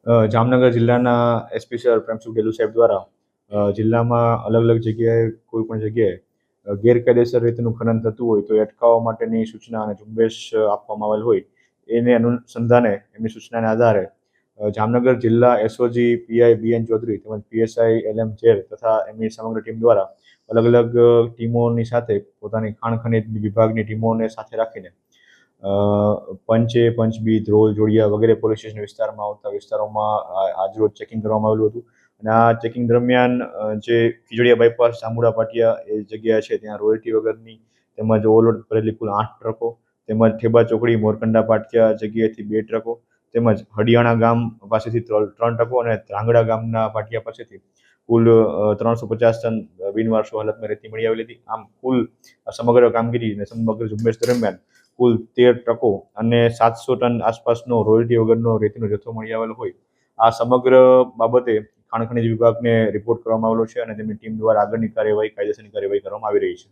જામનગર જિલ્લાના SP sir Premsukh Delu સાહેબ દ્વારા જિલ્લામાં અલગ અલગ જગ્યાએ કોઈ પણ જગ્યાએ ગેરકાયદેસર રીતનું ખનન થતું હોય તો એ અટકાવવા માટેની સૂચના અને ઝુંબેશ આપવામાં આવેલ હોય એને અનુસંધાને એમની સૂચનાને આધારે જામનગર જિલ્લા એસઓજી પીઆઈ બીએન ચૌધરી તેમજ પીએસઆઈ એલએમ ઝેર તથા એમની સમગ્ર ટીમ દ્વારા અલગ અલગ ટીમોની સાથે પોતાની ખાણ ખનીજ વિભાગની ટીમોને સાથે રાખીને પંચબી, ધ્રોલ, જોડિયા વગેરે પોલીસ સ્ટેશન વિસ્તારમાં આવતા વિસ્તારોમાં આજરોજ ચેકિંગ કરવામાં આવેલું હતું અને આ ચેકિંગ દરમિયાન જે ખીજડીયા બાયપાસ જાંબુડા પાટિયા એ જગ્યા છે ત્યાં રોયલ્ટી વગરની તેમજ ઓવરલોડ ભરેલી કુલ 8 ટ્રકો તેમજ ઠેબા ચોકડી મોરકંડા પાટિયા જગ્યાએથી 2 ટ્રકો તેમજ હડિયાણા ગામ પાસેથી 3 ટ્રકો અને ધ્રાંગડા ગામના પાટિયા પાસેથી કુલ 350 ટન બિનવારસુ હાલતમાં રેતી મળી આવેલી હતી. આમ કુલ સમગ્ર કામગીરી અને સમગ્ર ઝુંબેશ દરમિયાન કુલ 13 ટ્રકો અને 700 ટન આસપાસનો રોયલ્ટી વગરનો રેતીનો જથ્થો મળી આવેલો હોય. આ સમગ્ર બાબતે ખાણ ખનીજ વિભાગને રિપોર્ટ કરવામાં આવેલો છે અને તેમની ટીમ દ્વારા આગળની કાર્યવાહી કાયદેસરની કાર્યવાહી કરવામાં આવી રહી છે.